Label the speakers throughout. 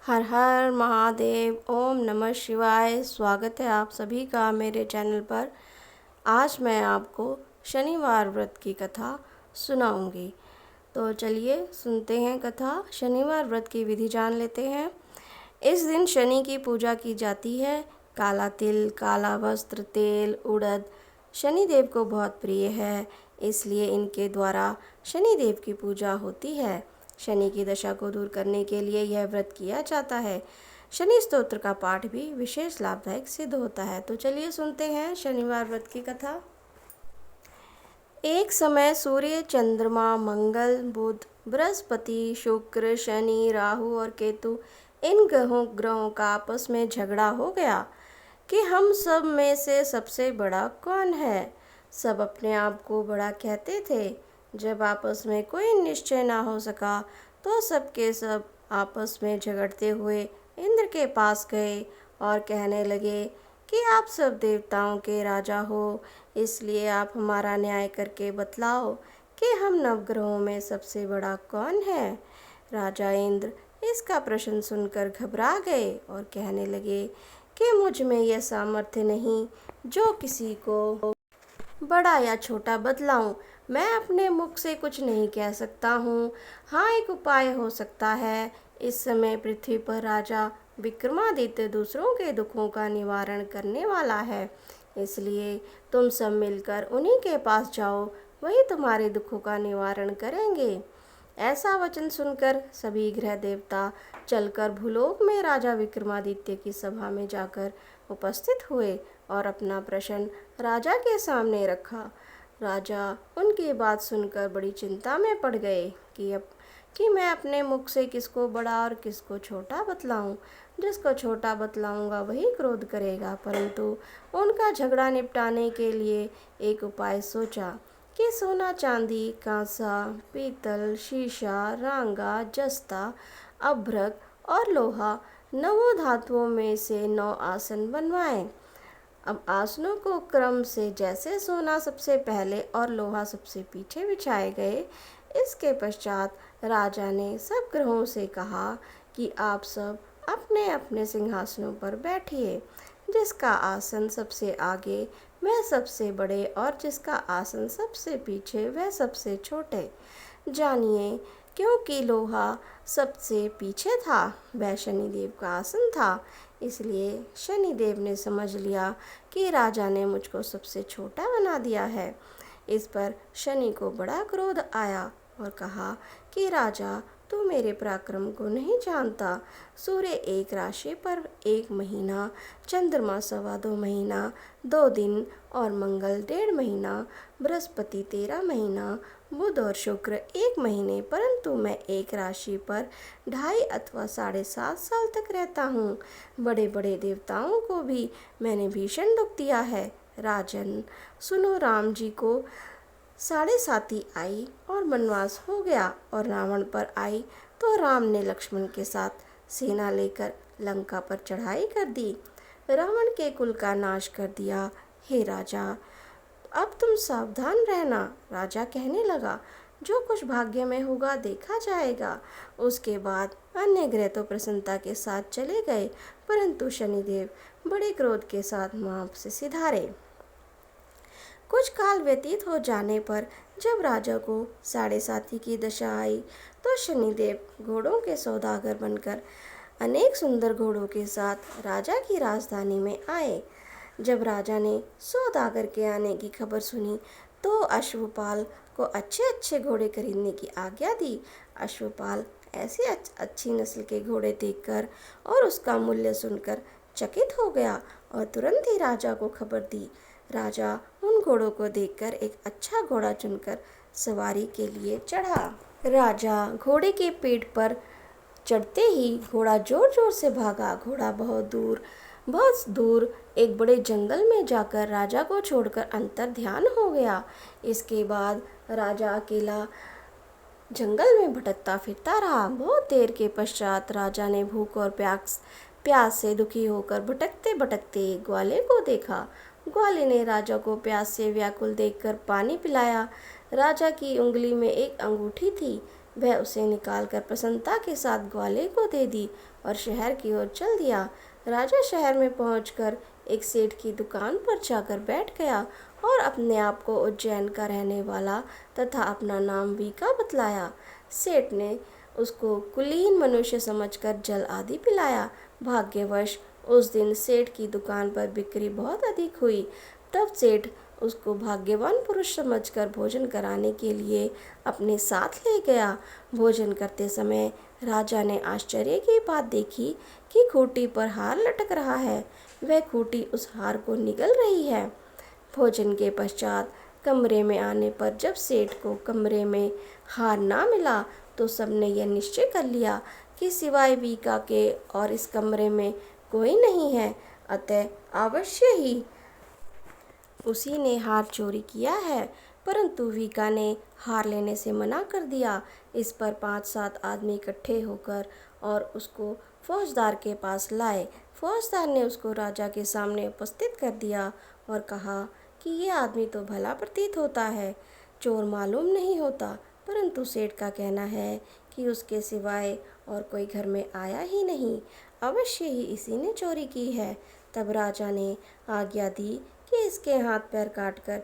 Speaker 1: हर हर महादेव। ओम नमः शिवाय। स्वागत है आप सभी का मेरे चैनल पर। आज मैं आपको शनिवार व्रत की कथा सुनाऊंगी। तो चलिए सुनते हैं कथा। शनिवार व्रत की विधि जान लेते हैं। इस दिन शनि की पूजा की जाती है। काला तिल, काला वस्त्र, तेल, उड़द शनिदेव को बहुत प्रिय है, इसलिए इनके द्वारा शनिदेव की पूजा होती है। शनि की दशा को दूर करने के लिए यह व्रत किया जाता है। शनि स्तोत्र का पाठ भी विशेष लाभदायक सिद्ध होता है। तो चलिए सुनते हैं शनिवार व्रत की कथा। एक समय सूर्य, चंद्रमा, मंगल, बुध, बृहस्पति, शुक्र, शनि, राहु और केतु इन ग्रहों का आपस में झगड़ा हो गया कि हम सब में से सबसे बड़ा कौन है। सब अपने आप को बड़ा कहते थे। जब आपस में कोई निश्चय ना हो सका तो सब के सब आपस में झगड़ते हुए इंद्र के पास गए और कहने लगे कि आप सब देवताओं के राजा हो, इसलिए आप हमारा न्याय करके बतलाओ कि हम नवग्रहों में सबसे बड़ा कौन है। राजा इंद्र इसका प्रश्न सुनकर घबरा गए और कहने लगे कि मुझ में यह सामर्थ्य नहीं जो किसी को बड़ा या छोटा बतलाऊं। मैं अपने मुख से कुछ नहीं कह सकता हूँ। हाँ, एक उपाय हो सकता है। इस समय पृथ्वी पर राजा विक्रमादित्य दूसरों के दुखों का निवारण करने वाला है, इसलिए तुम सब मिलकर उन्हीं के पास जाओ, वही तुम्हारे दुखों का निवारण करेंगे। ऐसा वचन सुनकर सभी ग्रह देवता चलकर भूलोक में राजा विक्रमादित्य की सभा में जाकर उपस्थित हुए और अपना प्रश्न राजा के सामने रखा। राजा उनकी बात सुनकर बड़ी चिंता में पड़ गए कि मैं अपने मुख से किसको बड़ा और किसको छोटा बतलाऊं। जिसको छोटा बतलाऊंगा वही क्रोध करेगा, परंतु उनका झगड़ा निपटाने के लिए एक उपाय सोचा कि सोना, चांदी, कांसा, पीतल, शीशा, रांगा, जस्ता, अभ्रक और लोहा नवों धातुओं में से 9 आसन बनवाएं। अब आसनों को क्रम से जैसे सोना सबसे पहले और लोहा सबसे पीछे बिछाए गए। इसके पश्चात राजा ने सब ग्रहों से कहा कि आप सब अपने अपने सिंहासनों पर बैठिए। जिसका आसन सबसे आगे वह सबसे बड़े और जिसका आसन सबसे पीछे वह सबसे छोटे। जानिए, क्योंकि लोहा सबसे पीछे था वह शनिदेव का आसन था, इसलिए शनिदेव ने समझ लिया कि राजा ने मुझको सबसे छोटा बना दिया है। इस पर शनि को बड़ा क्रोध आया और कहा कि राजा, तू मेरे पराक्रम को नहीं जानता। सूर्य एक राशि पर 1 महीना, चंद्रमा 2.25 महीना 2 दिन और मंगल 1.5 महीना, बृहस्पति 13 महीना, बुध और शुक्र 1 महीने, परंतु मैं एक राशि पर 2.5 अथवा 7.5 साल तक रहता हूँ। बड़े बड़े देवताओं को भी मैंने भीषण दुख दिया है। राजन सुनो, राम जी को 7.5 आई और वनवास हो गया और रावण पर आई तो राम ने लक्ष्मण के साथ सेना लेकर लंका पर चढ़ाई कर दी, रावण के कुल का नाश कर दिया। हे राजा, अब तुम सावधान रहना। राजा कहने लगा, जो कुछ भाग्य में होगा देखा जाएगा। उसके बाद अन्य ग्रह तो प्रसन्नता के साथ चले गए, परंतु शनिदेव बड़े क्रोध के साथ वहां से सिधारे। कुछ काल व्यतीत हो जाने पर जब राजा को 7.5 की दशा आई तो शनिदेव घोड़ों के सौदागर बनकर अनेक सुंदर घोड़ों के साथ राजा की राजधानी में आए। जब राजा ने सौदागर के आने की खबर सुनी तो अश्वपाल को अच्छे अच्छे घोड़े खरीदने की आज्ञा दी। अश्वपाल ऐसी अच्छी नस्ल के घोड़े देखकर और उसका मूल्य सुनकर चकित हो गया और तुरंत ही राजा को खबर दी। राजा उन घोड़ों को देखकर एक अच्छा घोड़ा चुनकर सवारी के लिए चढ़ा। राजा घोड़े के पेट पर चढ़ते ही घोड़ा जोर जोर से भागा। घोड़ा बहुत दूर एक बड़े जंगल में जाकर राजा को छोड़कर अंतर ध्यान हो गया। इसके बाद राजा अकेला जंगल में भटकता फिरता रहा। बहुत देर के पश्चात राजा ने भूख और प्यास से दुखी होकर भटकते भटकते एक ग्वाले को देखा। ग्वाले ने राजा को प्यास से व्याकुल देखकर पानी पिलाया। राजा की उंगली में एक अंगूठी थी। वह उसे निकालकर प्रसन्नता के साथ ग्वाले को दे दी और शहर की ओर चल दिया। राजा शहर में पहुंचकर एक सेठ की दुकान पर जाकर बैठ गया और अपने आप को उज्जैन का रहने वाला तथा अपना नाम वीका बतलाया। सेठ ने उसको कुलीन मनुष्य समझकर जल आदि पिलाया। भाग्यवश उस दिन सेठ की दुकान पर बिक्री बहुत अधिक हुई। तब सेठ उसको भाग्यवान पुरुष समझकर भोजन कराने के लिए अपने साथ ले गया। भोजन करते समय राजा ने आश्चर्य की बात देखी कि खूंटी पर हार लटक रहा है। वह खूंटी उस हार को निगल रही है। भोजन के पश्चात कमरे में आने पर जब सेठ को कमरे में हार ना मिला तो सबने यह निश्चय कर लिया कि सिवाय वीका के और इस कमरे में कोई नहीं है, अतः अवश्य ही उसी ने हार चोरी किया है। परंतु वीका ने हार लेने से मना कर दिया। इस पर 5-7 आदमी इकट्ठे होकर और उसको फौजदार के पास लाए। फौजदार ने उसको राजा के सामने उपस्थित कर दिया और कहा कि ये आदमी तो भला प्रतीत होता है, चोर मालूम नहीं होता, परंतु सेठ का कहना है कि उसके सिवाय और कोई घर में आया ही नहीं, अवश्य ही इसी ने चोरी की है। तब राजा ने आज्ञा दी कि इसके हाथ पैर काटकर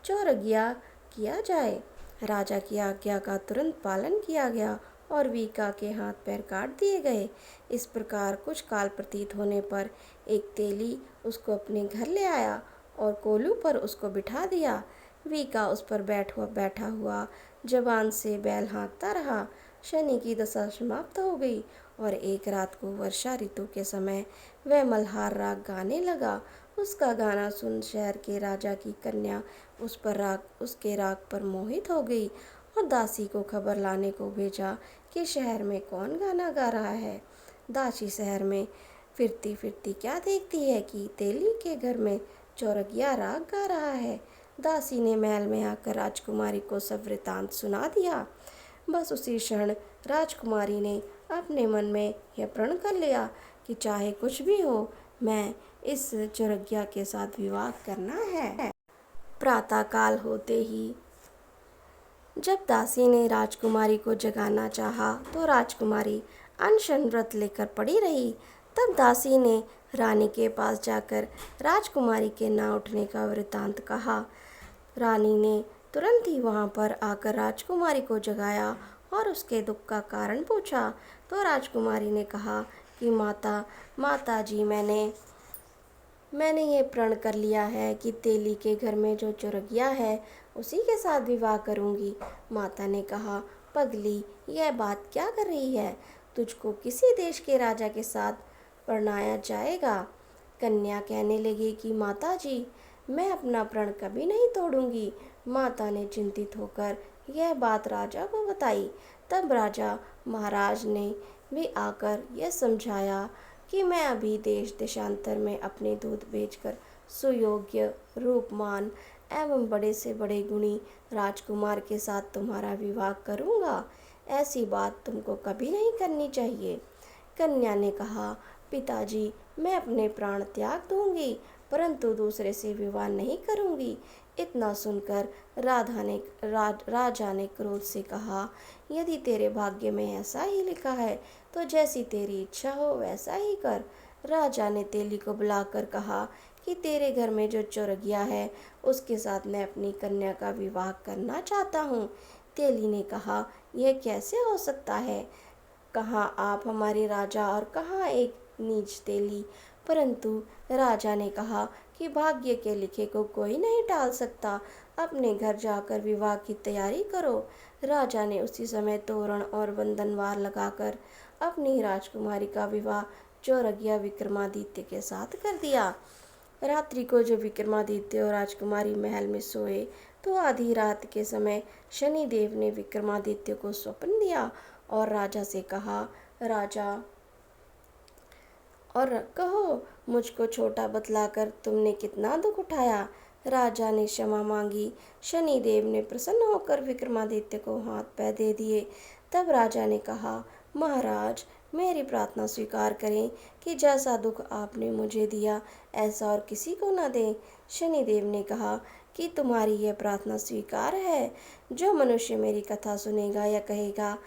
Speaker 1: चौरगिया किया जाए। राजा की आज्ञा का तुरंत पालन किया गया और वीका के हाथ पैर काट दिए गए। इस प्रकार कुछ काल प्रतीत होने पर एक तेली उसको अपने घर ले आया और कोलू पर उसको बिठा दिया। वीका उस पर बैठा हुआ जबान से बैल हाँकता रहा। शनि की दशा समाप्त हो गई और एक रात को वर्षा ऋतु के समय वह मल्हार राग गाने लगा। उसका गाना सुन शहर के राजा की कन्या उसके राग पर मोहित हो गई और दासी को खबर लाने को भेजा कि शहर में कौन गाना गा रहा है। दासी शहर में फिरती फिरती क्या देखती है कि तेली के घर में चौरगिया राग गा रहा है। दासी ने महल में आकर राजकुमारी को सब वृतांत सुना दिया। बस उसी क्षण राजकुमारी ने अपने मन में यह प्रण कर लिया कि चाहे कुछ भी हो, मैं इस चौरगिया के साथ विवाह करना है। प्रातःकाल होते ही जब दासी ने राजकुमारी को जगाना चाहा तो राजकुमारी अनशन व्रत लेकर पड़ी रही। तब दासी ने रानी के पास जाकर राजकुमारी के ना उठने का वृतांत कहा। रानी ने तुरंत ही वहां पर आकर राजकुमारी को जगाया और उसके दुख का कारण पूछा। तो राजकुमारी ने कहा कि माता जी, मैंने ये प्रण कर लिया है कि तेली के घर में जो चौरगिया है उसी के साथ विवाह करूंगी। माता ने कहा, पगली, यह बात क्या कर रही है? तुझको किसी देश के राजा के साथ परणाया जाएगा। कन्या कहने लगी कि माता जी, मैं अपना प्रण कभी नहीं तोड़ूंगी। माता ने चिंतित होकर यह बात राजा को बताई। तब राजा महाराज ने भी आकर यह समझाया कि मैं अभी देश देशांतर में अपने दूध बेचकर सुयोग्य, रूपमान एवं बड़े से बड़े गुणी राजकुमार के साथ तुम्हारा विवाह करूंगा। ऐसी बात तुमको कभी नहीं करनी चाहिए। कन्या ने कहा, पिताजी, मैं अपने प्राण त्याग दूंगी, परंतु दूसरे से विवाह नहीं करूंगी। इतना सुनकर राजा ने क्रोध से कहा, यदि तेरे भाग्य में ऐसा ही लिखा है तो जैसी तेरी इच्छा हो वैसा ही कर। राजा ने तेली को बुलाकर कहा कि तेरे घर में जो चौरगिया है उसके साथ मैं अपनी कन्या का विवाह करना चाहता हूँ। तेली ने कहा, यह कैसे हो सकता है? कहाँ आप हमारे राजा और कहाँ एक नीच तेली। परंतु राजा ने कहा कि भाग्य के लिखे को कोई नहीं टाल सकता। अपने घर जाकर विवाह की तैयारी करो। राजा ने उसी समय तोरण और बंधनवार लगाकर अपनी राजकुमारी का विवाह चौरगिया विक्रमादित्य के साथ कर दिया। रात्रि को जब विक्रमादित्य और राजकुमारी महल में सोए तो आधी रात के समय शनिदेव ने विक्रमादित्य को स्वप्न दिया और राजा से कहा, राजा, और कहो, मुझको छोटा बतलाकर तुमने कितना दुख उठाया। राजा ने क्षमा मांगी। शनिदेव ने प्रसन्न होकर विक्रमादित्य को हाथ पैर दे दिए। तब राजा ने कहा, महाराज, मेरी प्रार्थना स्वीकार करें कि जैसा दुख आपने मुझे दिया ऐसा और किसी को न दें। शनिदेव ने कहा कि तुम्हारी यह प्रार्थना स्वीकार है। जो मनुष्य मेरी कथा सुनेगा या कहेगा,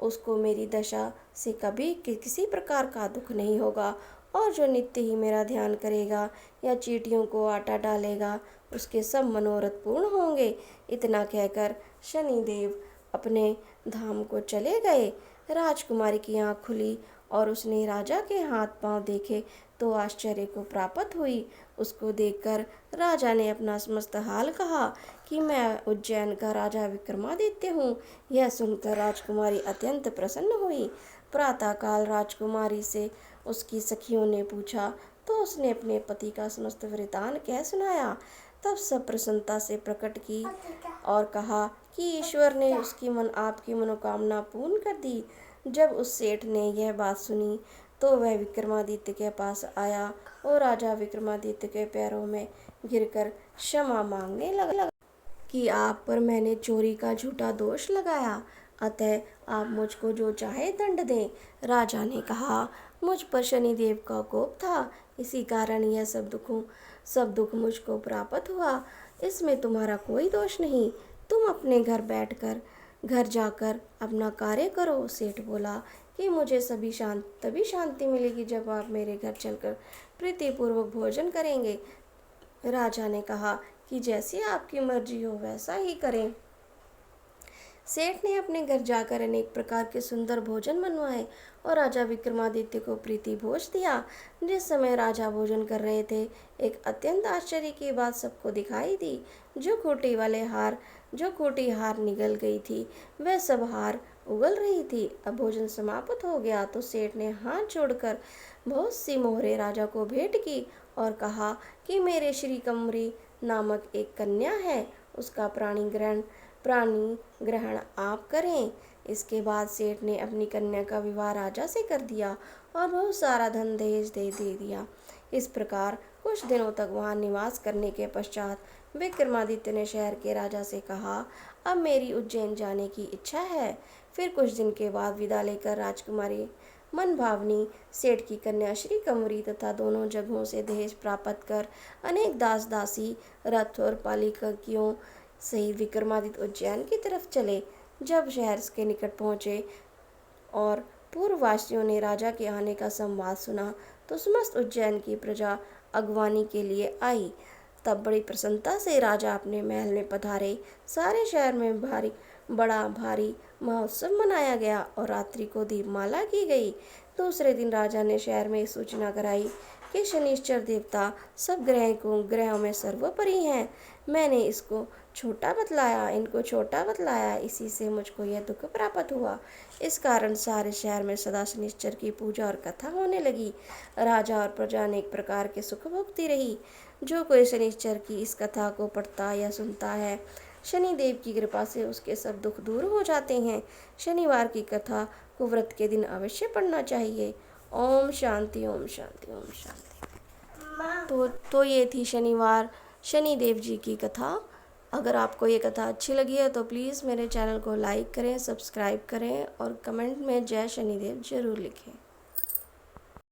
Speaker 1: उसको मेरी दशा से कभी किसी प्रकार का दुख नहीं होगा, और जो नित्य ही मेरा ध्यान करेगा या चींटियों को आटा डालेगा, उसके सब मनोरथ पूर्ण होंगे। इतना कहकर शनिदेव अपने धाम को चले गए। राजकुमारी की आँख खुली और उसने राजा के हाथ पांव देखे तो आश्चर्य को प्राप्त हुई। उसको देखकर राजा ने अपना समस्त हाल कहा कि मैं उज्जैन का राजा विक्रमादित्य हूँ। यह सुनकर राजकुमारी अत्यंत प्रसन्न हुई। प्रातःकाल राजकुमारी से उसकी सखियों ने पूछा तो उसने अपने पति का समस्त वृतांत कह सुनाया। तब सब प्रसन्नता से प्रकट की और कहा कि ईश्वर ने आपकी मनोकामना पूर्ण कर दी। जब उस सेठ ने यह बात सुनी तो वह विक्रमादित्य के पास आया और राजा विक्रमादित्य के पैरों में गिरकर क्षमा मांगने लगा कि आप पर मैंने चोरी का झूठा दोष लगाया, अतः आप मुझको जो चाहे दंड दें। राजा ने कहा, मुझ पर शनिदेव का कोप था, इसी कारण यह सब दुख मुझको प्राप्त हुआ। इसमें तुम्हारा कोई दोष नहीं। तुम अपने घर जाकर अपना कार्य करो। सेठ बोला कि मुझे तभी शांति मिलेगी जब आप मेरे घर चलकर प्रीतिपूर्वक भोजन करेंगे। राजा ने कहा कि जैसी आपकी मर्जी हो वैसा ही करें। सेठ ने अपने घर जाकर अनेक प्रकार के सुंदर भोजन बनवाए और राजा विक्रमादित्य को प्रीति भोज दिया। जिस समय राजा भोजन कर रहे थे, एक अत्यंत आश्चर्य की बात सबको दिखाई दी। जो खोटी हार निगल गई थी, वह सब हार उगल रही थी। अब भोजन समाप्त हो गया तो सेठ ने हाथ जोड़कर बहुत सी मोहरें राजा को भेंट की और कहा कि मेरे श्री कमरी नामक एक कन्या है, उसका प्राणी ग्रहण आप करें। इसके बाद सेठ ने अपनी कन्या का विवाह राजा से कर दिया और बहुत सारा धन दहेज दे दिया। इस प्रकार कुछ दिनों तक वहां निवास करने के पश्चात विक्रमादित्य ने शहर के राजा से कहा, अब मेरी उज्जैन जाने की इच्छा है। फिर कुछ दिन के बाद विदा लेकर राजकुमारी मन भावनी सेठ की कन्या श्री कंवरी तथा दोनों जगहों से दहेज प्राप्त कर अनेक दास दासी, रथ और पालिकियों सहित विक्रमादित्य उज्जैन की तरफ चले। जब शहर के निकट पहुँचे और पूर्ववासियों ने राजा के आने का संवाद सुना तो समस्त उज्जैन की प्रजा अगवानी के लिए आई। तब बड़ी प्रसन्नता से राजा अपने महल में पधारे। सारे शहर में बड़ा भारी महोत्सव मनाया गया और रात्रि को दीपमाला की गई। दूसरे दिन राजा ने शहर में सूचना कराई कि शनिश्चर देवता सब ग्रहों में सर्वोपरि हैं। मैंने इनको छोटा बतलाया, इसी से मुझको यह दुख प्राप्त हुआ। इस कारण सारे शहर में सदा शनिश्चर की पूजा और कथा होने लगी। राजा और प्रजा अनेक प्रकार के सुख भोगती रही। जो कोई शनिश्चर की इस कथा को पढ़ता या सुनता है, शनिदेव की कृपा से उसके सब दुख दूर हो जाते हैं। शनिवार की कथा को व्रत के दिन अवश्य पढ़ना चाहिए। ओम शांति, ओम शांति, ओम शांति। तो ये थी शनिदेव जी की कथा। अगर आपको ये कथा अच्छी लगी है तो प्लीज़ मेरे चैनल को लाइक करें, सब्सक्राइब करें और कमेंट में जय शनिदेव ज़रूर लिखें।